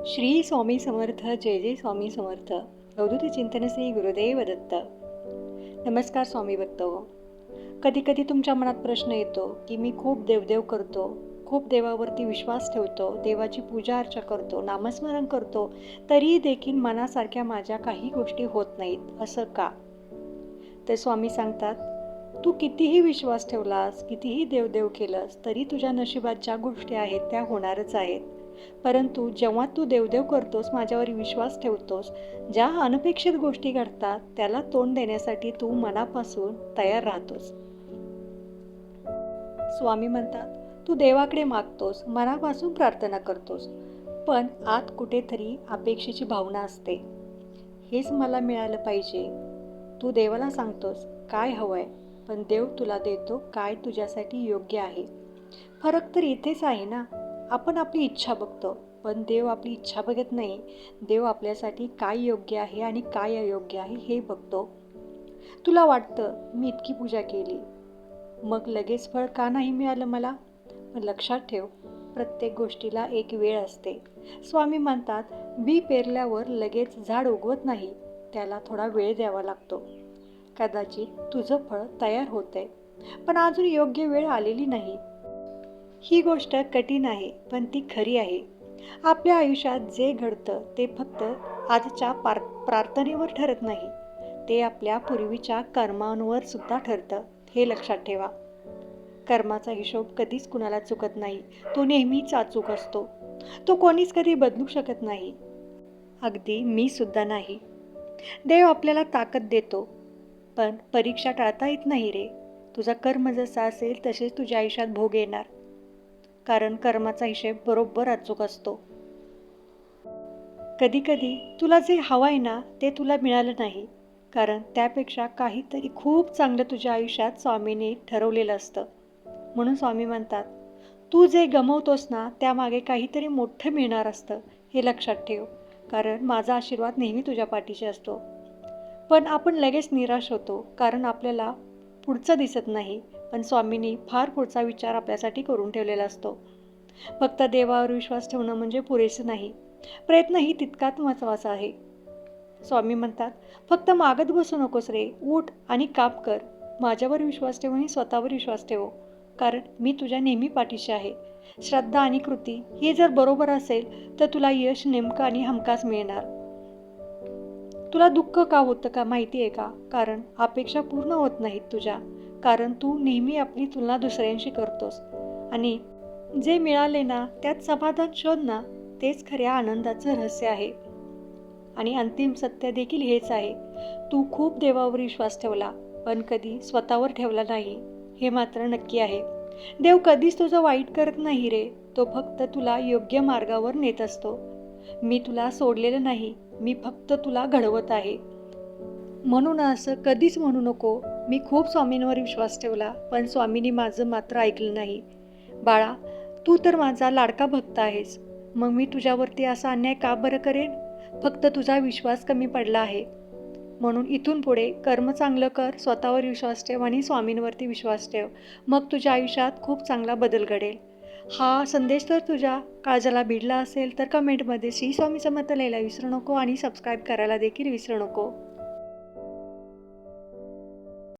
श्री स्वामी समर्थ. जय जय स्वामी समर्थ. अवधूत चिंतन श्री गुरुदेव दत्त. नमस्कार स्वामी भक्त हो. कधी कधी तुमच्या मनात प्रश्न येतो की मी खूप देवदेव करतो, खूप देवावरती विश्वास ठेवतो, देवाची पूजा अर्चा करतो, नामस्मरण करतो, तरी देखील मनासारख्या माझ्या काही गोष्टी होत नाहीत, असं का? तर स्वामी सांगतात, तू कितीही विश्वास ठेवलास, कितीही देवदेव केलंस, तरी तुझ्या नशिबात ज्या गोष्टी आहेत त्या होणारच आहेत. परंतु जेव्हा तू देवदेव करतोस, माझ्यावर विश्वास ठेवतोस, ज्या अनपेक्षित गोष्टी घडतात त्याला तोंड देण्यासाठी तू मनापासून तयार राहतोस. स्वामी म्हणतात, तू देवाकडे मागतोस, मनापासून प्रार्थना करतोस, पण आत कुठेतरी अपेक्षेची भावना असते. हेच मला मिळालं पाहिजे. तू देवाला सांगतोस काय हवंय, पण देव तुला देतो काय तुझ्यासाठी योग्य आहे. फरक तर इथेच आहे ना. आपण आपली इच्छा बघतो, पण देव आपली इच्छा बघत नाही. देव आपल्यासाठी काय योग्य आहे आणि काय अयोग्य आहे हे बघतो. तुला वाटतं मी इतकी पूजा केली, मग लगेच फळ का नाही मिळालं मला? पण लक्षात ठेव, प्रत्येक गोष्टीला एक वेळ असते. स्वामी म्हणतात, बी पेरल्यावर लगेच झाड उगवत नाही, त्याला थोडा वेळ द्यावा लागतो. कदाचित तुझं फळ तयार होतंय, पण अजून योग्य वेळ आलेली नाही. ही गोष्ट कठीण आहे, पण ती खरी आहे. आपल्या आयुष्यात जे घडतं ते फक्त आजच्या प्रार्थनेवर ठरत नाही, ते आपल्या पूर्वीच्या कर्मांवर सुद्धा ठरतं. हे लक्षात ठेवा. कर्माचा हिशोब कधीच कुणाला चुकत नाही. तो नेहमीच अचूक असतो. तो कोणीच कधी बदलू शकत नाही, अगदी मी सुद्धा नाही. देव आपल्याला ताकद देतो, पण परीक्षा टाळता येत नाही रे. तुझा कर्म जसा असेल तसेच तुझ्या आयुष्यात भोग येणार, कारण कर्माचा हिशेब बरोबर अचूक असतो. कधी कधी तुला जे हवं आहे ना ते तुला मिळालं नाही, कारण त्यापेक्षा काहीतरी खूप चांगलं तुझ्या आयुष्यात स्वामीने ठरवलेलं असतं. म्हणून स्वामी म्हणतात, तू जे गमवतोस ना त्यामागे काहीतरी मोठं मिळणार असतं, हे लक्षात ठेव, कारण माझा आशीर्वाद नेहमी तुझ्या पाठीशी असतो. पण आपण लगेच निराश होतो, कारण आपल्याला पुढचं दिसत नाही, पण स्वामींनी फार पुढचा विचार आपल्यासाठी करून ठेवलेला असतो. फक्त देवावर विश्वास ठेवणं म्हणजे पुरेसं नाही, प्रयत्नही तितकाच महत्त्वाचा आहे. स्वामी म्हणतात, फक्त मागत बसू नकोस रे, उठ आणि काम कर. माझ्यावर विश्वास ठेव आणि स्वतःवर विश्वास ठेव, कारण मी तुझ्या नेहमी पाठीशी आहे. श्रद्धा आणि कृती हे जर बरोबर असेल तर तुला यश नेमकं आणि हमखास मिळणार. तुला दुःख का होतं का माहिती आहे का? कारण अपेक्षा पूर्ण होत नाहीत तुझ्या, कारण तू नेहमी आपली तुलना दुसऱ्यांशी करतोस. आणि जे मिळाले ना त्यात समाधान शोध ना, तेच खऱ्या आनंदाचं रहस्य आहे. आणि अंतिम सत्य देखील हेच आहे, तू खूप देवावर विश्वास ठेवला, पण कधी स्वतःवर ठेवला नाही, हे मात्र नक्की आहे. देव कधीच तुझं वाईट करत नाही रे, तो फक्त तुला योग्य मार्गावर नेत असतो. मी तुला सोडलेलं नाही, मी फक्त तुला घडवत आहे. म्हणून असं कधीच म्हणू नको, मी खूप स्वामींवर विश्वास ठेवला, पण स्वामींनी माझं मात्र ऐकलं नाही. बाळा, तू तर माझा लाडका भक्त आहेस, मग मी तुझ्यावरती असा अन्याय का बरं करेन? फक्त तुझा विश्वास कमी पडला आहे. म्हणून इथून पुढे कर्म चांगलं कर, स्वतःवर विश्वास ठेव आणि स्वामींवरती विश्वास ठेव. मग तुझ्या आयुष्यात खूप चांगला बदल घडेल. हा संदेश जर तुझ्या काळजाला भिडला असेल तर कमेंटमध्ये श्री स्वामी समर्थ लिहायला विसरू नको आणि सबस्क्राईब करायला देखील विसरू नको.